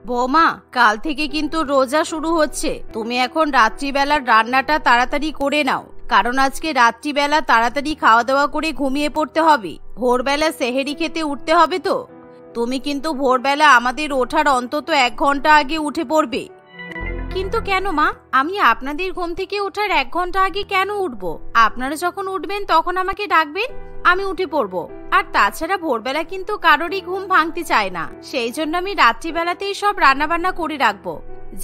বৌমা, কাল থেকে কিন্তু রোজা শুরু হচ্ছে। তুমি এখন রাত্রিবেলার রান্নাটা তাড়াতাড়ি করে নাও, কারণ আজকে রাত্রিবেলা তাড়াতাড়ি খাওয়া দাওয়া করে ঘুমিয়ে পড়তে হবে। ভোরবেলা সেহেরি খেতে উঠতে হবে তো। তুমি কিন্তু ভোরবেলা আমাদের ওঠার অন্তত 1 ঘন্টা আগে উঠে পড়বে। কিন্তু কেন মা? আমি আপনাদের ঘুম থেকে ওঠার 1 ঘন্টা আগে কেন উঠবো? আপনারা যখন উঠবেন তখন আমাকে ডাকবেন, আমি উঠে পড়বো। আর তাছাড়া ভোরবেলা কিন্তু কারোরই ঘুম ভাঙতে চায় না, সেই জন্য আমি রাত্রিবেলাতেই সব রান্না বান্না করে রাখবো,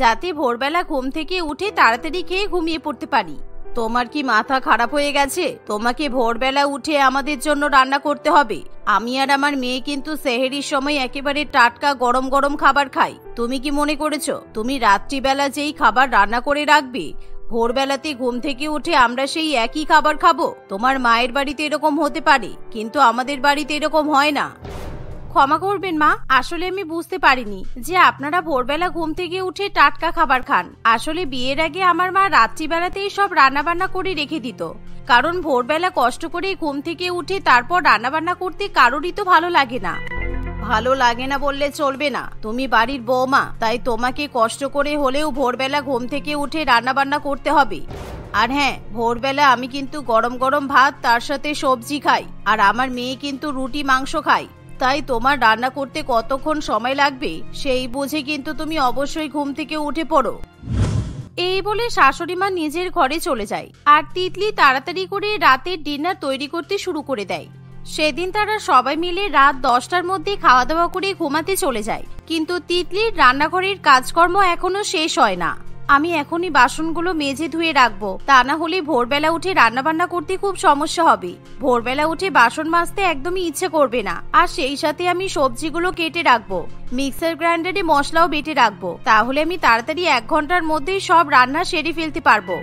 যাতে ভোরবেলা ঘুম থেকে উঠে তাড়াতাড়ি খেয়ে ঘুমিয়ে পড়তে পারি। তোমার কি মাথা খারাপ হয়ে গেছে? তোমাকে ভোরবেলা উঠে আমাদের জন্য রান্না করতে হবে। আমি আর আমার মেয়ে কিন্তু সেহেরির সময় একেবারে টাটকা গরম গরম খাবার খাই। তুমি কি মনে করেছো তুমি রাত্রিবেলা যেই খাবার রান্না করে রাখবে, ভোরবেলাতে ঘুম থেকে উঠে আমরা সেই একই খাবার খাবো? তোমার মায়ের বাড়িতে এরকম হতে পারে, কিন্তু আমাদের বাড়িতে এরকম হয় না। ক্ষমা করবেন মা, আসলে আমি বুঝতে পারিনি যে আপনারা ভোরবেলা ঘুম থেকে উঠে টাটকা খাবার খান। আসলে বিয়ের আগে আমার মা রাত্রিবেলাতেই সব রান্না বান্না করে রেখে দিত, কারণ ভোরবেলা কষ্ট করে ঘুম থেকে উঠে তারপর রান্না বান্না করতে কারোরই তো ভালো লাগে না। ভালো লাগে না বললে চলবে না, তুমি বাড়ির বৌমা, তাই তোমাকে কষ্ট করে হলেও ভোরবেলা ঘুম থেকে উঠে রান্না বান্না করতে হবে। আর হ্যাঁ, ভোরবেলা আমি কিন্তু গরম গরম ভাত তার সাথে সবজি খাই, আর আমার মেয়ে কিন্তু রুটি মাংস খায়। তাই তোমার রান্না করতে কতক্ষণ সময় লাগবে সেই বুঝে কিন্তু তুমি অবশ্যই ঘুম থেকে উঠে পড়ো। এই বলে শাশুড়ি মা নিজের ঘরে চলে যায়, আর তিতলি তাড়াতাড়ি করে রাতের ডিনার তৈরি করতে শুরু করে দেয়। সেদিন তারা সবাই মিলে রাত 10টার মধ্যে খাওয়া দাওয়া করে ঘুমাতে চলে যায়, কিন্তু তিতলির রান্নাঘরের কাজকর্ম এখনো শেষ হয় না। আমি এখনই বাসনগুলো মেজে ধুয়ে রাখবো, তা না হলে ভোরবেলা উঠে রান্না বান্না করতে খুব সমস্যা হবে। ভোরবেলা উঠে বাসন মাজতে একদমই ইচ্ছে করবে না। আর সেই সাথে আমি সবজিগুলো কেটে রাখবো, মিক্সার গ্রাইন্ডারে মশলাও বেটে রাখবো, তাহলে আমি তাড়াতাড়ি 1 ঘন্টার মধ্যেই সব রান্না সেরে ফেলতে পারবো।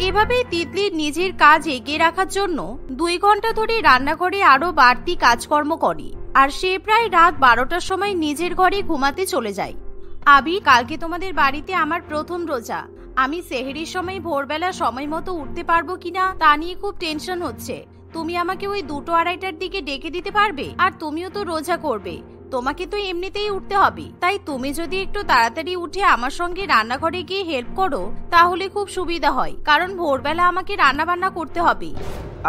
এভাবে তিতলির নিজের কাজ এগিয়ে রাখার জন্য 2 ঘন্টা ধরে রান্নাঘরে আরো বাড়তি কাজকর্ম করে, আর সে প্রায় রাত 12টার সময় নিজের ঘরে ঘুমাতে চলে যায়। আবির, কালকে তোমাদের বাড়িতে আমার প্রথম রোজা। আমি সেহেরির সময় ভোরবেলা সময় মতো উঠতে পারবো কিনা তা নিয়ে খুব টেনশন হচ্ছে। তুমি আমাকে ওই 2-2:30টার দিকে ডেকে দিতে পারবে? আর তুমিও তো রোজা করবে, তোমাকে তো এমনিতেই উঠতে হবে, তাই তুমি যদি একটু তাড়াতাড়ি উঠে আমার সঙ্গে রান্নাঘরে গিয়ে হেল্প করো তাহলে খুব সুবিধা হয়, কারণ ভোরবেলা আমাকে রান্না বান্না করতে হবে।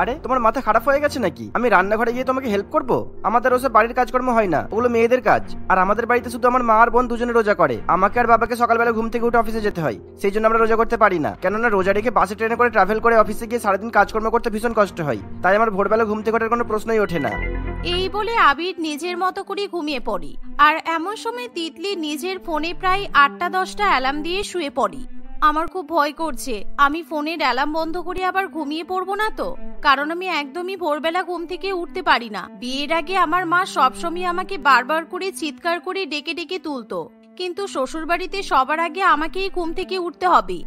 আরে, তোমার মাথা খারাপ হয়ে গেছে নাকি? আমি রান্নাঘরে গিয়ে তোমাকে হেল্প করব? আমাদের ওসব বাড়ির কাজকর্ম হয় না, ওগুলো মেয়েদের কাজ। আর আমাদের বাড়িতে শুধু আমার মা আর বোন দুজনে রোজা করে, আমাকে আর বাবাকে সকালবেলা ঘুম থেকে উঠে অফিসে যেতে হয়, সেই জন্য আমরা রোজা করতে পারি না। কেননা রোজা রেখে বাসে ট্রেনে করে ট্রাভেল করে অফিসে গিয়ে সারাদিন কাজকর্ম করতে ভীষণ কষ্ট হয়, তাই আমার ভোরবেলা ঘুম থেকে ওঠার কোনো প্রশ্নই ওঠে না। এই বলে আবির নিজের মতো করে ঘুমিয়ে পড়ে। আর এমন সময় তিতলি নিজের ফোনে প্রায় 8টা-10টা অ্যালার্ম দিয়ে শুয়ে পড়ে। আমার খুব ভয় করছে, আমি ফোনের অ্যালার্ম বন্ধ করে আবার ঘুমিয়ে পড়বো না তো, কারণ আমি একদমই ভোরবেলা ঘুম থেকে উঠতে পারি না। বিয়ের আগে আমার মা সবসময় আমাকে বারবার করে চিৎকার করে ডেকে ডেকে তুলতো, কিন্তু শ্বশুরবাড়িতে সবার আগে আমাকেই ঘুম থেকে উঠতে হবে।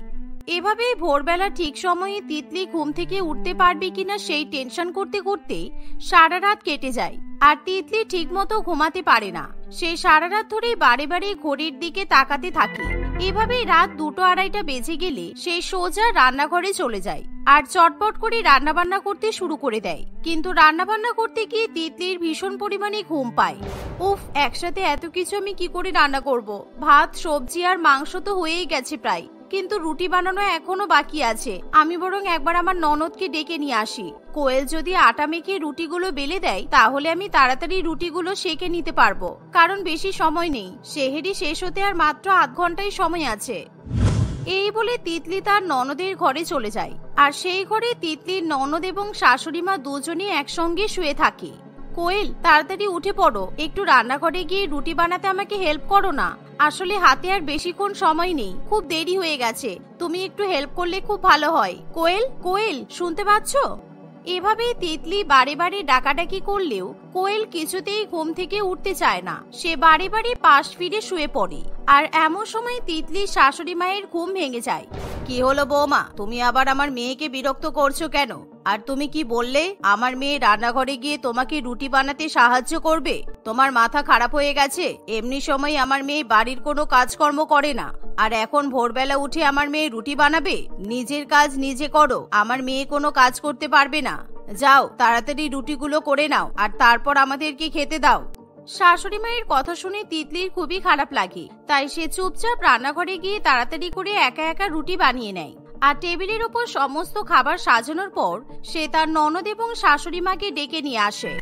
এভাবেই ভোরবেলা ঠিক সময়ে তিতলি ঘুম থেকে উঠতে পারবে কিনা সেই টেনশন করতে করতে সারা রাত কেটে যায়, আর তিতলি ঠিক মতো ঘুমাতে পারে না। সে সারা রাত ধরে বারে বারে ঘড়ির দিকে তাকাতে থাকে। এভাবেই রাত 2-2:30 বেজে গেলে সে সোজা রান্নাঘরে চলে যায়, আর চটপট করে রান্নাবান্না করতে শুরু করে দেয়। কিন্তু রান্নাবান্না করতে গিয়ে তিতলির ভীষণ পরিমাণে ঘুম পায়। উফ, একসাথে এত কিছু আমি কি করে রান্না করব? ভাত, সবজি আর মাংস তো হয়েই গেছে প্রায়, কিন্তু রুটি বানানো এখনো বাকি আছে। আমি বরং একবার আমার ননদকে ডেকে নিয়ে আসি। কোয়েল যদি আটা মেখে রুটিগুলো বেলে দেয় তাহলে আমি তাড়াতাড়ি রুটিগুলো সেকে নিতে পারবো, কারণ বেশি সময় নেই। সেহেরি শেষ হতে আর মাত্র 8 ঘন্টাই সময় আছে। এই বলে তিতলি তার ননদের ঘরে চলে যায়, আর সেই ঘরে তিতলির ননদ এবং শাশুড়ি মা দুজনেই একসঙ্গে শুয়ে থাকে। কোয়েল, তাড়াতাড়ি উঠে পড়ো, একটু রান্নাঘরে গিয়ে রুটি বানাতে আমাকে হেল্প করো না। আসলে হাতে আর বেশিক্ষণ সময় নেই, খুব দেরি হয়ে গেছে, তুমি একটু হেল্প করলে খুব ভালো হয়। কোয়েল, কোয়েল, শুনতে পাচ্ছ? এভাবেই তিতলি বারে বারে ডাকাডাকি করলেও কোয়েল কিছুতেই ঘুম থেকে উঠতে চায় না। সে বারে বারে পাশ ফিরে শুয়ে পড়ে, আর এমন সময় তিতলির শাশুড়ি মায়ের ঘুম ভেঙে যায়। কি হলো বৌমা, তুমি আবার আমার মেয়েকে বিরক্ত করছো কেন? আর তুমি কি বললে আমার মেয়ে রান্নাঘরে গিয়ে তোমাকে রুটি বানাতে সাহায্য করবে? তোমার মাথা খারাপ হয়ে গেছে? এমনি সময় আমার মেয়ে বাড়ির কোনো কাজকর্ম করে না, আর এখন ভোরবেলা উঠে আমার মেয়ে রুটি বানাবে? নিজের কাজ নিজে করো, আমার মেয়ে কোনো কাজ করতে পারবে না। যাও, তাড়াতাড়ি রুটিগুলো করে নাও আর তারপর আমাদেরকে খেতে দাও। শাশুড়ি মায়ের কথা শুনে তিতলির খুবই খারাপ লাগে, তাই সে চুপচাপ রান্নাঘরে গিয়ে তাড়াতাড়ি করে একা একা রুটি বানিয়ে নেয়। আর টেবিলের উপর সমস্ত খাবার সাজানোর পর সে তার ননদ এবং শাশুড়ি মাকে ডেকে নিয়ে আসে।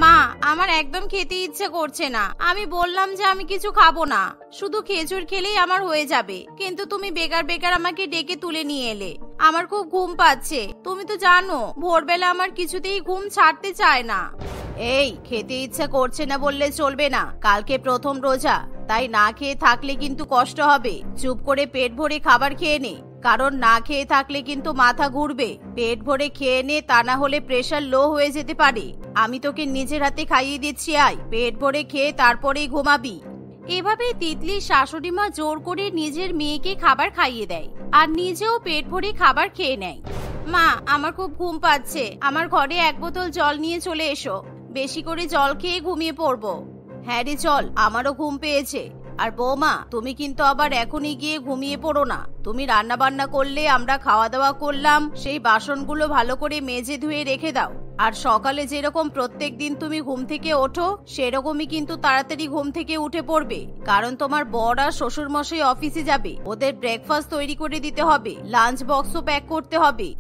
মা, আমার একদম খেতে ইচ্ছে করছে না। আমি বললাম যে আমি কিছু খাবো না, শুধু খেজুর খেলেই আমার হয়ে যাবে, কিন্তু তুমি বেকার বেকার আমাকে ডেকে তুলে নিয়ে এলে। আমার খুব ঘুম পাচ্ছে, তুমি তো জানো ভোরবেলা আমার কিছুতেই ঘুম ছাড়তে চায় না। এই, খেতে ইচ্ছা করছে না বললে চলবে না, কালকে প্রথম রোজা, তাই না খেয়ে থাকলে কিন্তু কষ্ট হবে। চুপ করে পেট ভরে খাবার খেয়ে নে, কারণ না খেয়ে থাকলে কিন্তু মাথা ঘুরবে। পেট ভরে খেয়ে নে, তা না হলে প্রেশার লো হয়ে যেতে পারে। আমি তোকে নিজের হাতে খাইয়ে দিচ্ছি, আয় পেট ভরে খেয়ে তারপরেই ঘুমাবি। এভাবে তিতলির শাশুড়ি মা জোর করে নিজের মেয়েকে খাবার খাইয়ে দেয় আর নিজেও পেট ভরে খাবার খেয়ে নেয়। মা, আমার খুব ঘুম পাচ্ছে, আমার ঘরে 1 বোতল জল নিয়ে চলে এসো, বেশি করে জল খেয়ে ঘুমিয়ে পড়বো। হ্যাঁ রে চল, আমারও ঘুম পেয়েছে। আর বৌমা, তুমি কিন্তু আবার এখনই গিয়ে ঘুমিয়ে পড়ো না। তুমি রান্না বান্না করলে, আমরা খাওয়া দাওয়া করলাম, সেই বাসনগুলো ভালো করে মেজে ধুয়ে রেখে দাও। আর সকালে যেরকম প্রত্যেক দিন তুমি ঘুম থেকে ওঠো, সেরকমই কিন্তু তাড়াতাড়ি ঘুম থেকে উঠে পড়বে, কারণ তোমার বর আর শ্বশুর মশাই অফিসে যাবে, ওদের ব্রেকফাস্ট তৈরি করে দিতে হবে, লাঞ্চ বক্সও প্যাক করতে হবে।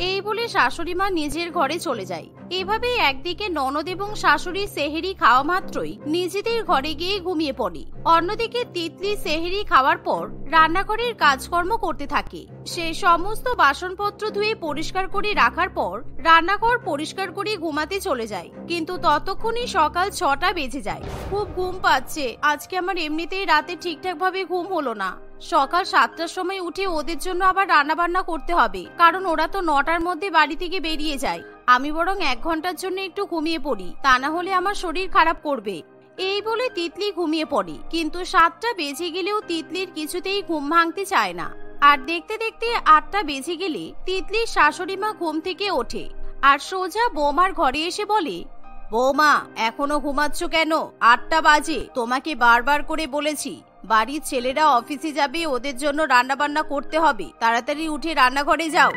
এই বলে শাশুড়ি মা নিজের ঘরে চলে যায়। এভাবেই একদিকে ননদ এবং শাশুড়ি সেহেরি খাওয়া মাত্রই নিজেদের ঘরে গিয়ে ঘুমিয়ে পড়ে। অন্যদিকে তিতলি সেহেরি খাওয়ার পর রান্নাঘরের কাজকর্ম করতে থাকে। সে সমস্ত বাসনপত্র ধুয়ে পরিষ্কার করে রাখার পর রান্নাঘর পরিষ্কার করে ঘুমাতে চলে যায়, কিন্তু ততক্ষণই সকাল 6টা বেজে যায়। খুব ঘুম পাচ্ছে, আজকে আমার এমনিতেই রাতে ঠিকঠাক ভাবে ঘুম হলো না। সকাল 7টার সময় উঠে ওদের জন্য আবার রান্না বান্না করতে হবে, কারণ ওরা তো 9টার মধ্যে বাড়ি থেকে বেরিয়ে যায়। আমি বরং 1 ঘন্টার জন্য একটু ঘুমিয়ে পড়ি, তা না হলে আমার শরীর খারাপ করবে। এই বলে তিতলি ঘুমিয়ে পড়ে, কিন্তু 7টা বেজে গেলেও তিতলির কিছুতেই ঘুম ভাঙতে চায় না। আর দেখতে দেখতে 8টা বেজে গেলে তিতলির শাশুড়ি মা ঘুম থেকে ওঠে আর সোজা বৌমার ঘরে এসে বলে, বৌমা, এখনো ঘুমাচ্ছ কেন? 8টা বাজে, তোমাকে বারবার করে বলেছি বাড়ির ছেলেরা অফিসে যাবে, ওদের জন্য রান্না বান্না করতে হবে, তাড়াতাড়ি উঠে রান্নাঘরে যাও।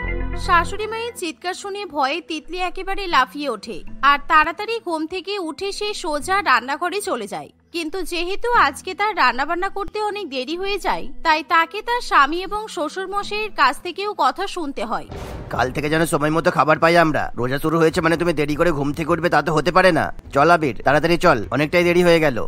শাশুড়ি মায়ের চিৎকার শুনে ভয়ে তিতলি একেবারে লাফিয়ে ওঠে আর তাড়াতাড়ি ঘুম থেকে উঠে সে সোজা রান্নাঘরে চলে যায়। কিন্তু যেহেতু আজকে তার রান্নাবান্না করতে অনেক দেরি হয়ে যায়, তাই তাকে তার স্বামী এবং শ্বশুর মশাইয়ের কাছ থেকেও কথা শুনতে হয়। কাল থেকে যেন সময় মতো খাবার পাই আমরা। রোজা শুরু হয়েছে মানে তুমি দেরি করে ঘুম থেকে উঠবে, তা তো হতে পারে না। চল আবির, তাড়াতাড়ি চল, অনেকটাই দেরি হয়ে গেল।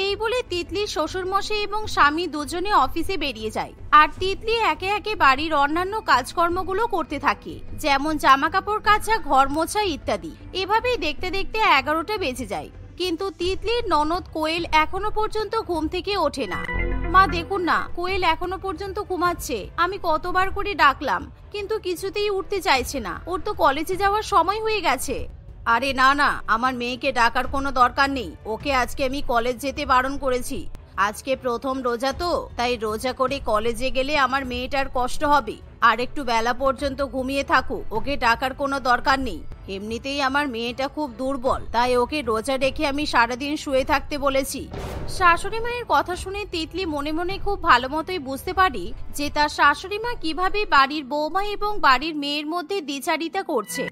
এই বলে তিতলির শ্বশুর মশাই এবং স্বামী দুজনে অফিসে বেরিয়ে যায় আর তিতলি একে একে বাড়ির অন্যান্য কাজকর্মগুলো করতে থাকে, যেমন জামা কাপড় কাচা, ঘর মোছা ইত্যাদি। এভাবেই দেখতে দেখতে 11টা বেজে যায়, কিন্তু তিতলির ননদ কোয়েল এখনো পর্যন্ত ঘুম থেকে ওঠে না। মা দেখুন না, কোয়েল এখনো পর্যন্ত ঘুমাচ্ছে। আমি কতবার করে ডাকলাম, কিন্তু কিছুতেই উঠতে চাইছে না। ওর তো কলেজে যাওয়ার সময় হয়ে গেছে। আরে না না, আমার মেয়েকে ডাকার কোনো দরকার নেই, ওকে আজকে আমি কলেজ যেতে বারণ করেছি। আজকে প্রথম রোজা তো, তাই রোজা করে কলেজে গেলে আমার মেয়েটার কষ্ট হবে। আর একটু বেলা পর্যন্ত ঘুমিয়ে থাকুক, ওকে ডাকার কোনো দরকার নেই। এমনিতেই আমার মেয়েটা খুব দুর্বল, তাই ওকে রোজা রেখে আমি সারাদিন শুয়ে থাকতে বলেছি। শাশুড়ি মায়ের কথা শুনে তিতলি মনে মনে খুব ভালো মতোই বুঝতে পারি যে তার শাশুড়ি মা কিভাবে বাড়ির বৌমা এবং বাড়ির মেয়ের মধ্যে দ্বিচারিতা করছে।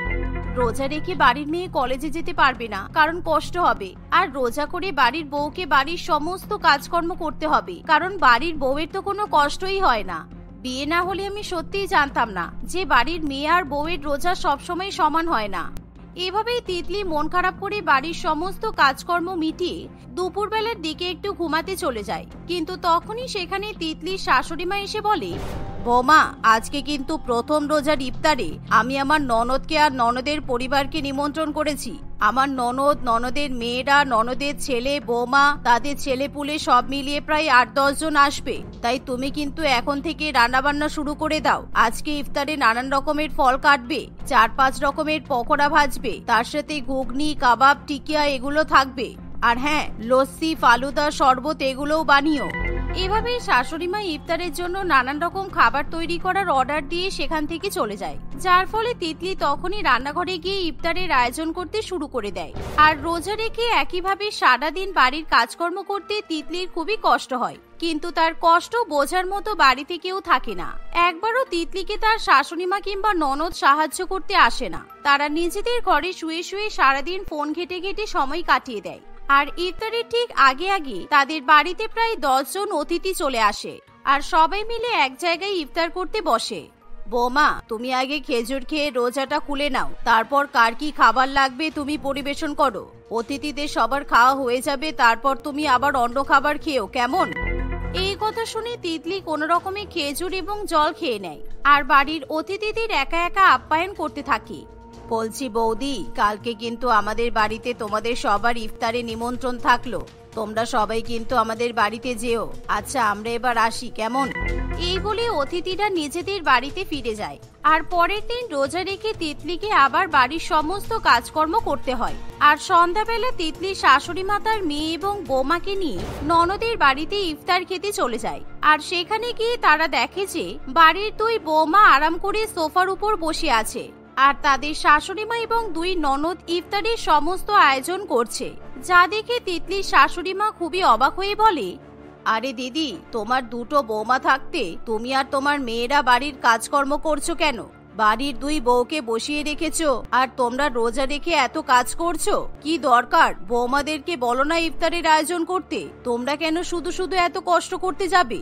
রোজা রেখে বাড়ির মেয়ে কলেজে যেতে পারবে না, কারণ কষ্ট হবে। আর রোজা করে বাড়ির বউকে বাড়ির সমস্ত কাজকর্ম করতে হবে, কারণ বাড়ির বউয়ের তো কোনো কষ্টই হয় না। বিয়ে না হলে আমি সত্যিই জানতাম না যে বাড়ির মেয়ে আর বউয়ের রোজা সবসময় সমান হয় না। এভাবেই তিতলি মন খারাপ করে বাড়ির সমস্ত কাজকর্ম মিটিয়ে দুপুরবেলার দিকে একটু ঘুমাতে চলে যায়, কিন্তু তখনই সেখানে তিতলির শাশুড়ি মা এসে বলে, বৌমা, আজকে কিন্তু প্রথম রোজার ইফতারে আমি আমার ননদকে আর ননদের পরিবারকে নিমন্ত্রণ করেছি। আমার ননদ, ননদের মেয়েরা, ননদের ছেলে, বৌমা, তাদের ছেলেপুলে সব মিলিয়ে প্রায় 8-10 জন আসবে। তাই তুমি কিন্তু এখন থেকে রান্নাবান্না শুরু করে দাও। আজকে ইফতারে নানান রকমের ফল কাটবে, 4-5 রকমের পকোড়া ভাজবে, তার সাথে ঘুগনি, কাবাব, টিকিয়া এগুলো থাকবে। আর হ্যাঁ, লস্যি, ফালুদা, শরবত এগুলোও বানিও। এভাবে শাশুড়ি মা ইফতারের জন্য নানান রকম খাবার তৈরি করার অর্ডার দিয়ে সেখান থেকে চলে যায়, যার ফলে তিতলি তখনই রান্নাঘরে গিয়ে ইফতারের আয়োজন করতে শুরু করে দেয়। আর রোজা রেখে একইভাবে সারাদিন বাড়ির কাজকর্ম করতে তিতলির খুবই কষ্ট হয়, কিন্তু তার কষ্ট বোঝার মতো বাড়িতে কেউ থাকে না। একবারও তিতলিকে তার শাশুড়ি মা কিংবা ননদ সাহায্য করতে আসে না। তারা নিজেদের ঘরে শুয়ে শুয়ে সারাদিন ফোন ঘেটে ঘেটে সময় কাটিয়ে দেয়। আর ইফতারের ঠিক আগে আগে তাদের বাড়িতে প্রায় 10 জন অতিথি চলে আসে আর সবাই মিলে এক জায়গায় ইফতার করতে বসে। বৌমা, তুমি আগে খেজুর খেয়ে রোজাটা খুলে নাও, তারপর কার কি খাবার লাগবে তুমি পরিবেশন করো। অতিথিদের সবার খাওয়া হয়ে যাবে, তারপর তুমি আবার অন্য খাবার খেও, কেমন? এই কথা শুনে তিতলি কোনো রকমে খেজুর এবং জল খেয়ে নেয় আর বাড়ির অতিথিদের একা একা আপ্যায়ন করতে থাকে। বলছি বৌদি, কালকে কিন্তু আমাদের বাড়িতে তোমাদের সবার ইফতারে নিমন্ত্রণ থাকলো, তোমরা সবাই কিন্তু আমাদের বাড়িতে যেও। আচ্ছা, আমরা এবার আসি, কেমন? এই বলে অতিথিরা নিজেদের বাড়িতে ফিরে যায়। আর পরের দিন রোজা রেখে তিতলিকে আবার বাড়ির সমস্ত কাজকর্ম করতে হয়। আর সন্ধ্যাবেলা তিতলির শাশুড়ি মা তার মেয়ে এবং বৌমাকে নিয়ে ননদের বাড়িতে ইফতার খেতে চলে যায়। আর সেখানে গিয়ে তারা দেখে যে বাড়ির 2 বৌমা আরাম করে সোফার উপর বসে আছে আর তাদের শাশুড়ি মা এবং 2 ননদ ইফতারের সমস্ত আয়োজন করছে, যা দেখে তিতলির শাশুড়ি মা খুবই অবাক হয়ে বলে, আরে দিদি, তোমার 2টো বৌমা থাকতে তুমি আর তোমার মেয়েরা বাড়ির কাজকর্ম করছো কেন? বাড়ির 2 বউকে বসিয়ে রেখেছো আর তোমরা রোজা রেখে এত কাজ করছো, কি দরকার? বৌমাদেরকে বলো না ইফতারের আয়োজন করতে, তোমরা কেন শুধু শুধু এত কষ্ট করতে যাবে?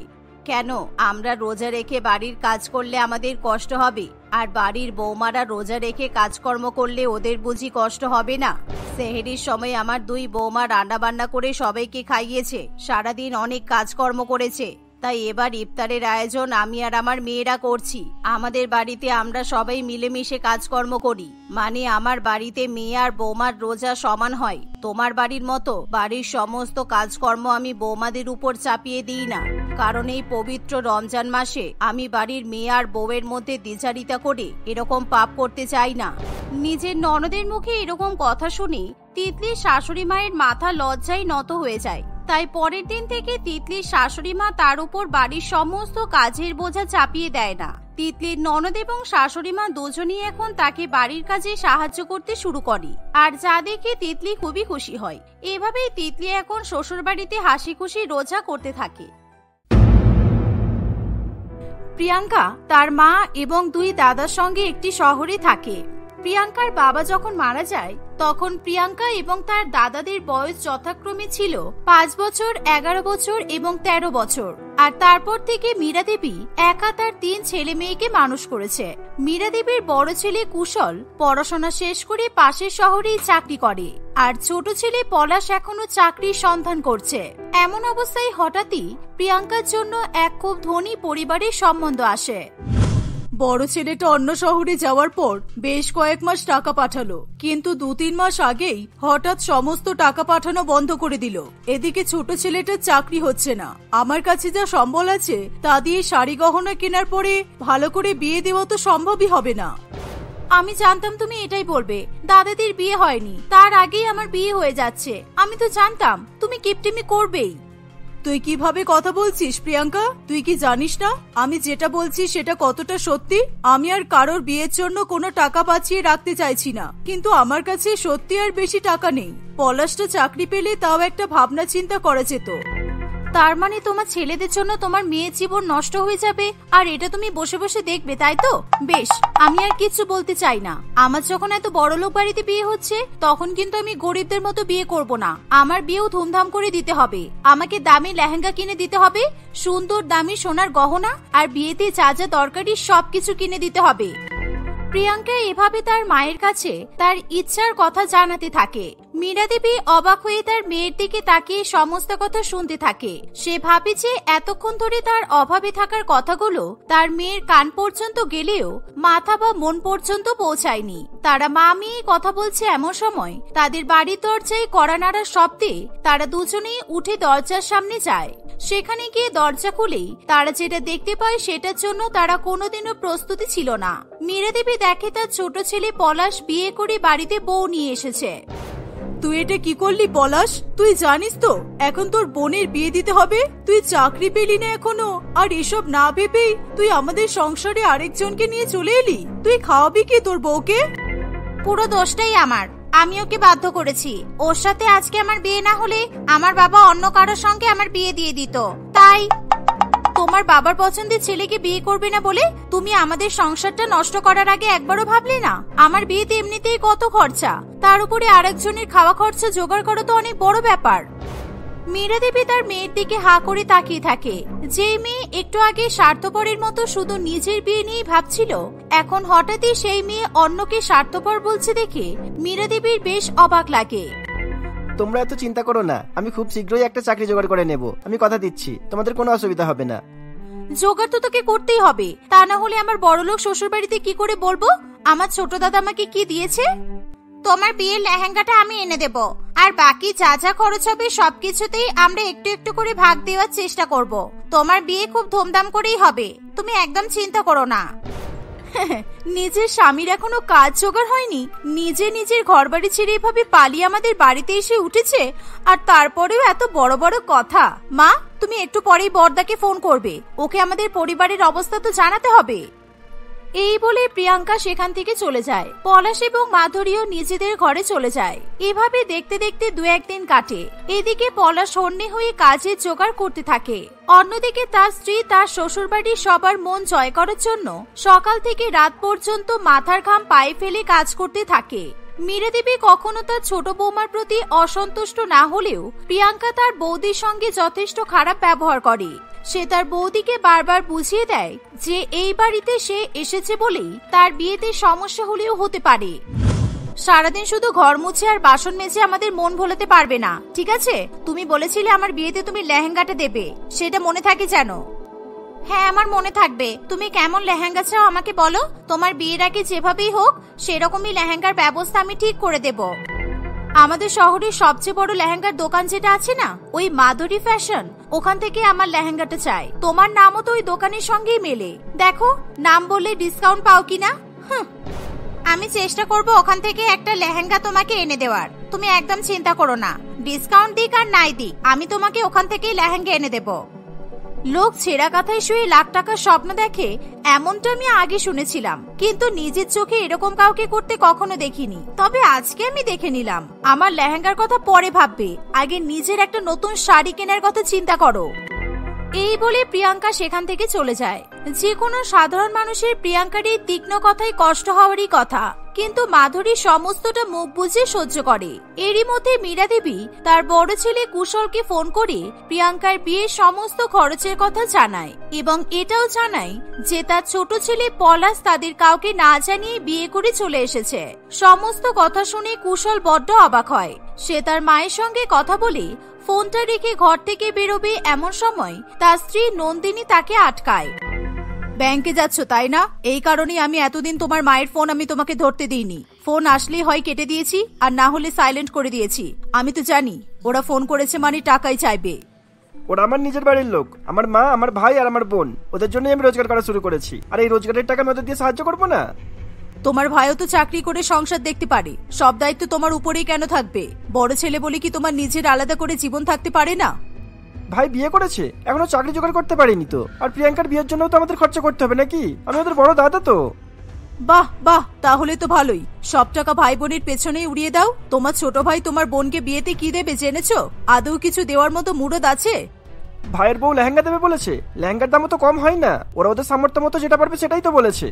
কেন, আমরা রোজা রেখে বাড়ির কাজ করলে আমাদের কষ্ট হবে, আর বাড়ির বৌমারা রোজা রেখে কাজকর্ম করলে ওদের বুঝি কষ্ট হবে না? সেহরির সময় আমার 2 বৌমা রান্না বান্না করে সবাইকে খাইয়েছে, সারাদিন অনেক কাজকর্ম করেছে, তাই এবার ইফতারের আয়োজন আমি আর আমার মেয়েরা করছি। আমাদের বাড়িতে আমরা সবাই মিলেমিশে কাজকর্ম করি, মানে আমার বাড়িতে মেয়ে আর বৌমার রোজা সমান হয়। তোমার বাড়ির মতো বাড়ির সমস্ত কাজকর্ম আমি বৌমাদের উপর চাপিয়ে দিই না, কারণ এই পবিত্র রমজান মাসে আমি বাড়ির মেয়ে আর বউয়ের মধ্যে দ্বিচারিতা করে এরকম পাপ করতে চাই না। নিজের ননদের মুখে এরকম কথা শুনে তিতলির শাশুড়ি মায়ের মাথা লজ্জায় নত হয়ে যায়। তাই পরের দিন থেকে তিতলির শাশুড়ি মা তার উপর বাড়ির সমস্ত কাজের বোঝা চাপিয়ে দেয় না। তিতলির ননদ এবং শাশুড়ি মা দুজনেই এখন তাকে বাড়ির কাজে সাহায্য করতে শুরু করে, আর যা দেখে তিতলি খুবই খুশি হয়। এভাবেই তিতলি এখন শ্বশুর বাড়িতে হাসি খুশি রোজা করতে থাকে। প্রিয়াঙ্কা তার মা এবং 2 দাদার সঙ্গে একটি শহরে থাকে। প্রিয়াঙ্কার বাবা যখন মারা যায় তখন প্রিয়াঙ্কা এবং তার দাদাদের বয়স যথাক্রমে ছিল 5 বছর, 11 বছর এবং 13 বছর। আর তারপর থেকে মীরা দেবী একা তার 3 ছেলে মেয়েকে মানুষ করেছে। মীরা দেবীর বড় ছেলে কুশল পড়াশোনা শেষ করে পাশের শহরেই চাকরি করে, আর ছোট ছেলে পলাশ এখনো চাকরির সন্ধান করছে। এমন অবস্থায় হঠাৎই প্রিয়াঙ্কার জন্য এক খুব ধনী পরিবারের সম্বন্ধ আসে। বড় ছেলেটা অন্য শহরে যাওয়ার পর বেশ কয়েক মাস টাকা পাঠালো, কিন্তু 2-3 মাস আগেই হঠাৎ সমস্ত টাকা পাঠানো বন্ধ করে দিল। এদিকে ছোট ছেলেটার চাকরি হচ্ছে না। আমার কাছে যা সম্বল আছে তা দিয়ে শাড়ি গহনা কেনার পরে ভালো করে বিয়ে দেওয়া তো সম্ভবই হবে না। আমি জানতাম তুমি এটাই বলবে, দাদাদের বিয়ে হয়নি, তার আগেই আমার বিয়ে হয়ে যাচ্ছে। আমি তো জানতাম তুমি কিপটিমি করবেই। তুই কিভাবে কথা বলছিস প্রিয়াঙ্কা? তুই কি জানিস না আমি যেটা বলছি সেটা কতটা সত্যি? আমি আর কারোর বিয়ের জন্য কোনো টাকা বাঁচিয়ে রাখতে চাইছি না, কিন্তু আমার কাছে সত্যি আর বেশি টাকা নেই। পলাশটা চাকরি পেলে তাও একটা ভাবনা চিন্তা করা যেত। তার মানে তোমার ছেলেদের জন্য তোমার মেয়ের জীবন নষ্ট হয়ে যাবে, আর এটা তুমি বসে বসে দেখবে, তাই তো? বেশ, আমি আর কিছু বলতে চাই না। আমার যখন এত বড়লোক বাড়িতে বিয়ে হচ্ছে তখন কিন্তু আমি গরিবদের মতো বিয়ে করব না। আমার বিয়েও ধুমধাম করে দিতে হবে। আমাকে দামি লেহেঙ্গা কিনে দিতে হবে, সুন্দর দামি সোনার গহনা, আর বিয়েতে যা যা দরকারি সবকিছু কিনে দিতে হবে। প্রিয়াঙ্কা এভাবে তার মায়ের কাছে তার ইচ্ছার কথা জানাতে থাকে। মীরা দেবী অবাক হয়ে তার মেয়ের দিকে তাকিয়ে সমস্ত কথা শুনতে থাকে। সে ভাবে যে এতক্ষণ ধরে তার অভাবে থাকার কথাগুলো তার মেয়ের কান পর্যন্ত গেলেও মাথা বা মন পর্যন্ত পৌঁছায়নি। তারা মা মেয়ে কথা বলছে এমন সময় তাদের বাড়ির দরজায় কড়া নাড়ার শব্দে তারা দুজনেই উঠে দরজার সামনে যায়। সেখানে গিয়ে দরজা খুলেই তারা যেটা দেখতে পায় সেটার জন্য তারা কোনোদিনও প্রস্তুতি ছিল না। মীরা দেবী দেখে তার ছোট ছেলে পলাশ বিয়ে করে বাড়িতে বউ নিয়ে এসেছে। তুই এটা কি করলি পলাশ? তুই জানিস তো এখন তোর বোনের বিয়ে দিতে হবে। তুই চাকরি পেলি না এখনো, আর এসব না ভেবেই তুই আমাদের সংসারে আরেকজনকে নিয়ে চলে এলি। তুই খাওয়াবি কি তোর বউকে? পুরো দোষটাই আমার। আমি ওকে বাধ্য করেছি। ওর সাথে আজকে আমার বিয়ে না হলে আমার বাবা অন্য কারোর সঙ্গে আমার বিয়ে দিয়ে দিত। তাই তোমার বাবার পছন্দের ছেলেকে বিয়ে করবে না বলে তুমি আমাদের সংসারটা নষ্ট করার আগে একবারও ভাবলে না? আমার বিয়েতে এমনিতেই কত খরচা, তার উপরে আরেকজনের খাওয়া খরচা জোগাড় করা তো অনেক বড় ব্যাপার। মীরা দেবী তার মেয়ের দিকে হা করে তাকিয়ে থাকে। যে মেয়ে একটু আগে স্বার্থপরের মতো শুধু নিজের বিয়ে নিয়ে ভাবছিল, এখন হঠাৎই সেই মেয়ে অন্যকে স্বার্থপর বলছে দেখে মীরা দেবীর বেশ অবাক লাগে। তোমরা এত চিন্তা করো না, আমি খুব শীঘ্রই একটা চাকরি জোগাড় করে নেব। আমি কথা দিচ্ছি, তোমাদের কোনো অসুবিধা হবে না। জোগাড় তো তোকে করতেই হবে, তা না হলে আমার বড়লোক শ্বশুর বাড়িতে কি করে বলবো আমার ছোট দাদা আমাকে কি দিয়েছে। তোমার বিয়ের লেহেঙ্গাটা আমি এনে দেব, আর বাকি যা যা খরচ হবে সবকিছুতেই আমরা একটু একটু করে ভাগ দেওয়ার চেষ্টা করব। তোমার বিয়ে খুব ধুমধাম করেই হবে, তুমি একদম চিন্তা করো না। নিজের স্বামীর এখনো কাজ জোগাড় হয়নি, নিজের ঘর বাড়ি ছেড়ে এভাবে পালিয়ে আমাদের বাড়িতে এসে উঠেছে, আর তারপরেও এত বড় বড় কথা। মা, তুমি একটু পরেই বড়দাকে ফোন করবে, ওকে আমাদের পরিবারের অবস্থা তো জানাতে হবে। এই বলে প্রিয়াঙ্কা সেখান থেকে চলে যায়। পলাশ এবং মাধুরীও নিজেদের ঘরে চলে যায়। এভাবে দেখতে দেখতে দু একদিন কাটে। এদিকে পলাশ হন্যে হয়ে কাজের জোগাড় করতে থাকে, অন্যদিকে তার স্ত্রী তার শ্বশুরবাড়ির সবার মন জয় করার জন্য সকাল থেকে রাত পর্যন্ত মাথার ঘাম পায়ে ফেলে কাজ করতে থাকে। মীরা দেবী কখনো তার ছোট বৌমার প্রতি অসন্তুষ্ট না হলেও প্রিয়াঙ্কা তার বৌদির সঙ্গে যথেষ্ট খারাপ ব্যবহার করে। সে তার বৌদিকে বারবার বুঝিয়ে দেয় যে এই বাড়িতে সে এসেছে বলেই তার বিয়েতে সমস্যা হলেও হতে পারে। সারাদিন শুধু ঘর মুছে আর বাসন মেজে আমাদের মন ভোলাতে পারবে না, ঠিক আছে? তুমি বলেছিলে আমার বিয়েতে তুমি লেহেঙ্গাটা দেবে, সেটা মনে থাকে যেন। হ্যাঁ, আমার মনে থাকবে। তুমি কেমন লেহেঙ্গা চাও আমাকে বলো, তোমার বিয়ের আগে যেভাবেই হোক সেরকমই লেহেঙ্গার ব্যবস্থা আমি ঠিক করে দেব। আমাদের শহরের সবচেয়ে বড় লেহেঙ্গার দোকান যেটা আছে না, ওই মাধুরী ফ্যাশন, ওখান থেকে আমার লেহেঙ্গাটা চাই। তোমার নামও তো ওই দোকানের সঙ্গেই মেলে, দেখো নাম বললে ডিসকাউন্ট পাও কিনা। আমি চেষ্টা করব ওখান থেকে একটা লেহেঙ্গা তোমাকে এনে দেওয়ার, তুমি একদম চিন্তা করো না। ডিসকাউন্ট দিক আর নাই দিক, আমি তোমাকে ওখান থেকেই লেহেঙ্গা এনে দেব। লোক ছেঁড়া কাঁথায় শুয়ে লাখ টাকার স্বপ্ন দেখে, এমনটা আমি আগে শুনেছিলাম, কিন্তু নিজের চোখে এরকম কাউকে করতে কখনো দেখিনি। তবে আজকে আমি দেখে নিলাম। আমার লেহেঙ্গার কথা পরে ভাববে, আগে নিজের একটা নতুন শাড়ি কেনার কথা চিন্তা করো। এই বলে প্রিয়াঙ্কা সেখান থেকে চলে যায়। যে কোনো সাধারণ মানুষের প্রিয়াঙ্কার এই তীক্ষ্ণ কথায় কষ্ট হওয়ারই কথা, কিন্তু মাধুরী সমস্তটা মুখ বুঝে সহ্য করে। এরই মধ্যে মীরা দেবী তার বড় ছেলে কুশলকে ফোন করে প্রিয়াঙ্কার বিয়ের সমস্ত খরচের কথা জানায় এবং এটাও জানায় যে তার ছোট ছেলে পলাশ তাদের কাউকে না জানিয়ে বিয়ে করে চলে এসেছে। সমস্ত কথা শুনে কুশল বড্ড অবাক হয়। সে তার মায়ের সঙ্গে কথা বলে ফোনটা রেখে ঘর থেকে বেরোবে, এমন সময় তার স্ত্রী নন্দিনী তাকে আটকায়। ব্যাংকে যাচ্ছ তাই না? এই কারণেই আমি এতদিন তোমার মায়ের ফোন আমি তোমাকে ধরতে দিইনি। ফোন আসলেই হয় কেটে দিয়েছি, আর না হলে সাইলেন্ট করে দিয়েছি। আমি তো জানি ওরা ফোন করেছে মানে টাকাই চাইবে। ওরা আমার নিজের বাড়ির লোক, আমার মা, আমার ভাই আর আমার বোন, ওদের জন্যই আমি রোজগার করা শুরু করেছি। আর এই রোজগারের টাকা আমি ওদের দিয়ে সাহায্য করবো না? তোমার ভাইও তো চাকরি করে সংসার দেখতে পারে, সব দায়িত্ব তোমার উপরেই কেন থাকবে? বড় ছেলে বলে কি তোমার নিজের আলাদা করে জীবন থাকতে পারে না? ভাই বিয়ে করেছে, এখনো চাকরি জোগাড় করতে পারিনি তো। আর প্রিয়াঙ্কার বিয়ের জন্য তো আমাদের খরচা করতে হবে নাকি? আমি ওদের বড় দাদা তো। বাহ বাহ, তাহলে তো ভালোই। সব টাকা ভাই বোনের পেছনেই উড়িয়ে দাও। তোমার ছোট ভাই তোমার বোনকে বিয়েতে কি দেবে জেনেছো? আদৌ কিছু দেওয়ার মতো মুরদ আছে? ভাইয়ের বউ লেহেঙ্গা দেবে বলেছে, লেহেঙ্গার দামও তো কম হয় না। ওরা ওদের সামর্থ্য মতো যেটা পারবে সেটাই তো বলেছে।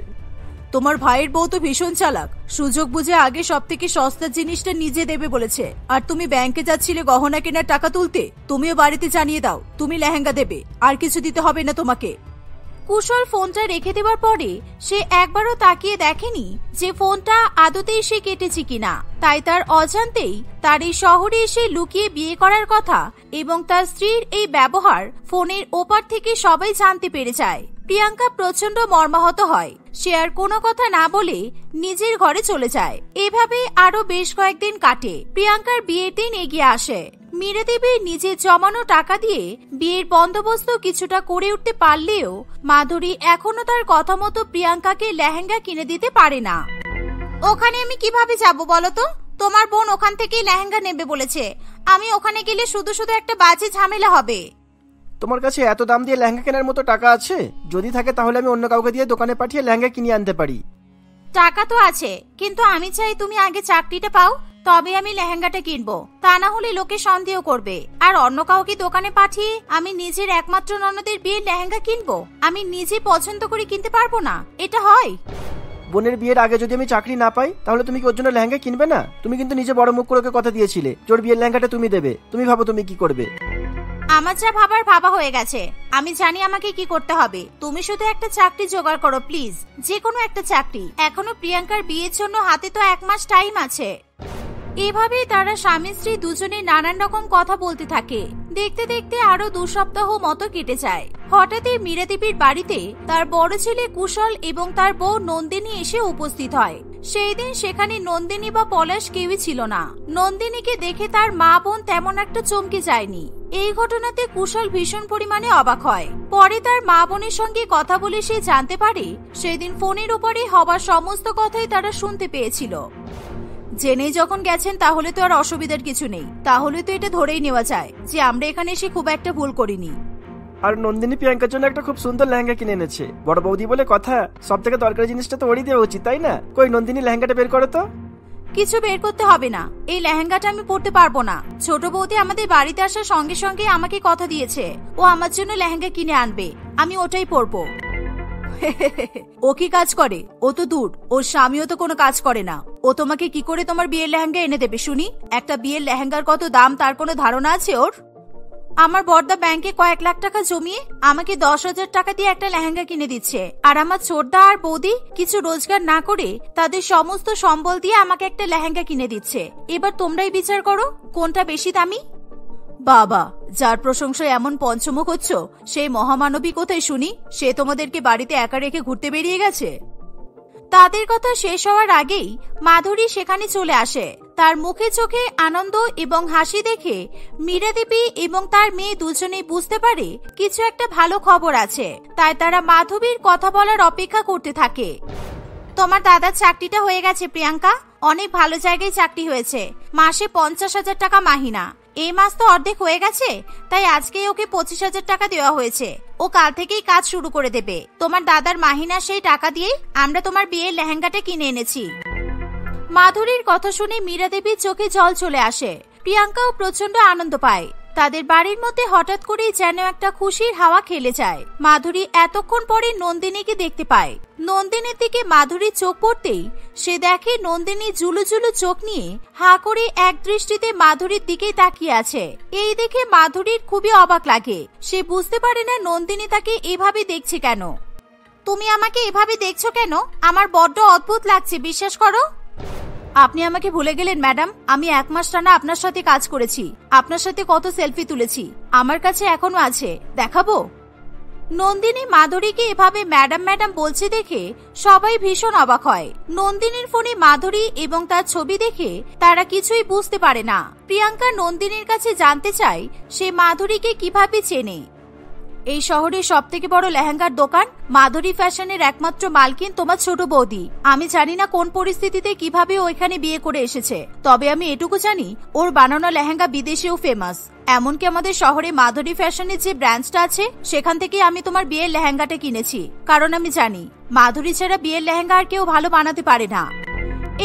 তোমার ভাইয়ের বউ তো ভীষণ চালাক, সুযোগ বুঝে আগে সব থেকে সস্তার জিনিসটা নিজে দেবে বলেছে। আর তুমি ব্যাংকে যাচ্ছিলে গহনা কেনার টাকা তুলতে, তুমিও বাড়িতে জানিয়ে দাও তুমি লেহেঙ্গা দেবে, আর কিছু দিতে হবে না তোমাকে। কুশল ফোনটা রেখে দেওয়ার পরে সে একবারও তাকিয়ে দেখেনি যে ফোনটা আদতেই সে কেটেছে কিনা। তাই তার অজান্তেই তার এই শহরে এসে লুকিয়ে বিয়ে করার কথা এবং তার স্ত্রীর এই ব্যবহার ফোনের ওপার থেকে সবাই জানতে পেরে যায়। প্রিয়াঙ্কা প্রচন্ড মর্মাহত হয়। সে আর কোনো কথা না বলে নিজের ঘরে চলে যায়। এভাবে আরো বেশ কয়েকদিন কাটে। প্রিয়াঙ্কার বিয়ের দিন এগিয়ে আসে। মীরা দেবী নিজের জমানো টাকা দিয়ে বিয়ের বন্দোবস্ত কিছুটা করে উঠতে পারলেও মাধুরী এখনো তার কথা মতো প্রিয়াঙ্কাকে লেহেঙ্গা কিনে দিতে পারে না। ওখানে আমি কিভাবে যাব বলো তো? তোমার বোন ওখান থেকেই লেহেঙ্গা নেবে বলেছে। আমি ওখানে গেলে শুধু শুধু একটা বাজে ঝামেলা হবে। তোমার কাছে এত দাম দিয়ে লেহেঙ্গা কেনার মতো টাকা আছে? যদি থাকে তাহলে আমি অন্য কাউকে দিয়ে দোকানে পাঠিয়ে লেহেঙ্গা কিনে আনতে পারি। টাকা তো আছে, কিন্তু আমি চাই তুমি আগে চাকরিটা পাও, তবে আমি লেহেঙ্গাটা কিনবো। তা না হলে লোকে সন্দেহ করবে। আর অন্য কাউকে দোকানে পাঠিয়ে আমি নিজের একমাত্র ননদের বিয়ের লেহেঙ্গা কিনবো? আমি নিজে পছন্দ করে কিনতে পারবো না, এটা হয়? বোনের বিয়ের আগে যদি আমি চাকরি না পাই তাহলে তুমি কি ওর জন্য লেহেঙ্গা কিনবে না? তুমি কিন্তু নিজে বড় মুখ করে কথা দিয়েছিলে যে ওর বিয়ের লেহেঙ্গাটা তুমি দেবে। তুমি ভাবো তুমি কি করবে। আমার যা ভাবার ভাবা হয়ে গেছে, আমি জানি আমাকে কি করতে হবে। তুমি শুধু একটা চাকরি জোগাড় করো প্লিজ, যে কোনো একটা চাকরি। এখনো প্রিয়াঙ্কার বিয়ের জন্য হাতে তো 1 মাস টাইম আছে। এভাবেই তারা স্বামী স্ত্রী দুজনে নানান রকম কথা বলতে থাকে। দেখতে দেখতে আরো 2 সপ্তাহ মতো কেটে যায়। হঠাৎই মীরা দেবীর বাড়িতে তার বড় ছেলে কুশল এবং তার বউ নন্দিনী এসে উপস্থিত হয়। সেই দিন সেখানে নন্দিনী বা পলাশ কেউই ছিল না। নন্দিনীকে দেখে তার মা বোন তেমন একটা চমকে যায়নি। এই ঘটনাতে কুশল ভীষণ পরিমাণে অবাক হয়। পরে তার মা বোনের সঙ্গে কথা বলে সে জানতে পারে সেদিন ফোনের উপরে হওয়া সমস্ত কথাই তারা শুনতে পেয়েছিল। জেনেই যখন গেছেন তাহলে তো আর অসুবিধার কিছু নেই। তাহলে তো এটা ধরেই নেওয়া যায় যে আমরা এখানে এসে খুব একটা ভুল করিনি। আর নন্দিনী প্রিয়াঙ্কার জন্য একটা খুব সুন্দর লেহেঙ্গা কিনে এনেছে। বড় বৌদি বলে কথা, সব থেকে দরকারি জিনিসটা তো ওরই দেওয়া উচিত, তাই না? কই নন্দিনী লেহেঙ্গাটা বের করো তো। কিছু বের করতে হবে না, এই লেহেঙ্গাটা আমি পরতে পারবো না। ছোট বৌদি আমাদের বাড়িতে আসার সঙ্গে সঙ্গে আমাকে কথা দিয়েছে ও আমার জন্য লেহেঙ্গা কিনে আনবে, আমি ওটাই পরবো। ও কি কাজ করে? ও তো দূর, ওর স্বামীও তো কোনো কাজ করে না। ও তোমাকে কি করে তোমার বিয়ের লেহেঙ্গা এনে দেবে শুনি? একটা বিয়ের লেহেঙ্গার কত দাম তার কোনো ধারণা আছে ওর? আমার বড়দা ব্যাংকে কয়েক লাখ টাকা জমিয়ে আমাকে 10,000 টাকা দিয়ে একটা লেহেঙ্গা কিনে দিচ্ছে, আর আমার ছোটদা আর বৌদি কিছু রোজগার না করে তাদের সমস্ত সম্বল দিয়ে আমাকে একটা লেহেঙ্গা কিনে দিচ্ছে। এবার তোমরাই বিচার করো কোনটা বেশি দামি। বাবা, যার প্রশংসায় এমন পঞ্চমুখ হচ্ছ সেই মহামানবী কোথায় শুনি? সে তোমাদেরকে বাড়িতে একা রেখে ঘুরতে বেরিয়ে গেছে। তাদের কথা শেষ হওয়ার আগেই মাধুরী সেখানে চলে আসে। তার মুখে চোখে আনন্দ এবং হাসি দেখে মীরা দেবী এবং তার মেয়ে দুজনেই বুঝতে পারে কিছু একটা ভালো খবর আছে। তাই তারা মাধবীর কথা বলার অপেক্ষা করতে থাকে। তোমার দাদার চাকরিটা হয়ে গেছে প্রিয়াঙ্কা, অনেক ভালো জায়গায় চাকরি হয়েছে। মাসে 50,000 টাকা মাহিনা। এই মাস তো অর্ধেক হয়ে গেছে, তাই আজকেই ওকে 25,000 টাকা দেওয়া হয়েছে। ও কাল থেকেই কাজ শুরু করে দেবে। তোমার দাদার মাহিনা সেই টাকা দিয়ে আমরা তোমার বিয়ের লেহেঙ্গাটা কিনে এনেছি। মাধুরীর কথা শুনে মীরা দেবীর চোখে জল চলে আসে। প্রিয়াঙ্কাও প্রচন্ড আনন্দ পায়। তাদের বাড়ির মধ্যে হঠাৎ করেই যেন একটা খুশির হাওয়া খেলে যায়। মাধুরী এতক্ষণ পরে নন্দিনীকে দেখতে পায়। নন্দিনীর দিকে মাধুরীর চোখ পড়তেই সে দেখে নন্দিনী জুলু জুলু চোখ নিয়ে হা করে এক দৃষ্টিতে মাধুরীর দিকেই তাকিয়ে আছে। এই দেখে মাধুরীর খুবই অবাক লাগে। সে বুঝতে পারে না নন্দিনী তাকে এভাবে দেখছে কেন। তুমি আমাকে এভাবে দেখছো কেন? আমার বড্ড অদ্ভুত লাগছে, বিশ্বাস করো। আপনি আমাকে ভুলে গেলেন ম্যাডাম? আমি 1 মাস টানা আপনার সাথে কাজ করেছি, আপনার সাথে কত সেলফি তুলেছি, আমার কাছে এখনো আছে, দেখাবো? নন্দিনী মাধুরীকে এভাবে ম্যাডাম ম্যাডাম বলছে দেখে সবাই ভীষণ অবাক হয়। নন্দিনীর ফোনে মাধুরী এবং তার ছবি দেখে তারা কিছুই বুঝতে পারে না। প্রিয়াঙ্কা নন্দিনীর কাছে জানতে চায় সে মাধুরীকে কিভাবে চেনে। এই শহরের সবথেকে বড় লেহেঙ্গার দোকান মাধুরী ফ্যাশনের একমাত্র মালকিন তোমার ছোট বৌদি। আমি জানি না কোন পরিস্থিতিতে কিভাবে ও এখানে বিয়ে করে এসেছে, তবে আমি এটুকু জানি ওর বানানো লেহেঙ্গা বিদেশেও ফেমাস। এমনকি আমাদের শহরে মাধুরী ফ্যাশনের যে ব্রাঞ্চটা আছে সেখান থেকে আমি তোমার বিয়ের লেহেঙ্গাটা কিনেছি, কারণ আমি জানি মাধুরী ছাড়া বিয়ের লেহেঙ্গা আর কেউ ভালো বানাতে পারে না।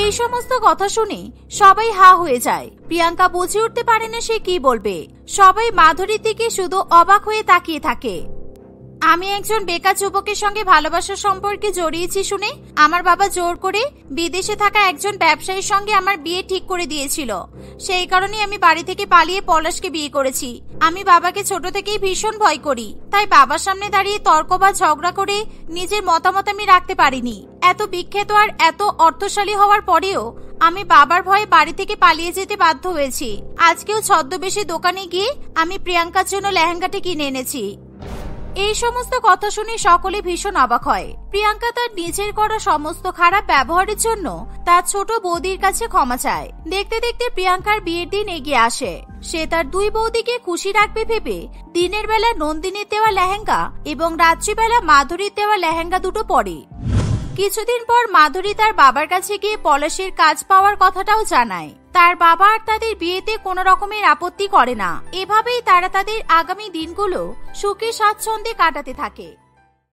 এই সমস্ত কথা শুনে সবাই হা হয়ে যায়। প্রিয়াঙ্কা বুঝে উঠতে পারে না সে কি বলবে। সবাই মাধুরীর দিকে শুধু অবাক হয়ে তাকিয়ে থাকে। আমি একজন বেকার যুবকের সঙ্গে ভালোবাসার সম্পর্কে জড়িয়েছি শুনে আমার বাবা জোর করে বিদেশে থাকা একজন ব্যবসায়ীর সঙ্গে আমার বিয়ে ঠিক করে দিয়েছিল। সেই কারণে আমি বাড়ি থেকে পালিয়ে পলাশকে বিয়ে করেছি। আমি বাবাকে ছোট থেকেই ভীষণ ভয় করি, তাই বাবার সামনে দাঁড়িয়ে তর্ক বা ঝগড়া করে নিজের মতামত আমি রাখতে পারিনি। এত বিখ্যাত আর এত অর্থশালী হওয়ার পরেও আমি বাবার ভয়ে বাড়ি থেকে পালিয়ে যেতে বাধ্য হয়েছি। আজকেও ছদ্মবেশী দোকানে গিয়ে আমি প্রিয়াঙ্কার জন্য লেহেঙ্গাটি কিনে এনেছি। এই সমস্ত কথা শুনে সকলে ভীষণ অবাক হয়। প্রিয়াঙ্কা তার নিজের করা সমস্ত খারাপ ব্যবহারের জন্য তার ছোট বৌদির কাছে ক্ষমা চায়। দেখতে দেখতে প্রিয়াঙ্কার বিয়ের দিন এগিয়ে আসে। সে তার 2 বৌদিকে খুশি রাখবে ভেবে দিনের বেলা নন্দিনীর দেওয়া লেহেঙ্গা এবং রাত্রিবেলা মাধুরীর দেওয়া লেহেঙ্গা দুটো পরে। কিছুদিন পর মাধুরী তার বাবার কাছে গিয়ে পলাশের কাজ পাওয়ার কথাটাও জানায়। তার বাবা আর তাদের বিয়েতে কোনো রকমের আপত্তি করে না। এভাবেই তারা তাদের আগামী দিনগুলো সুখে স্বাচ্ছন্দ্যে কাটাতে থাকে।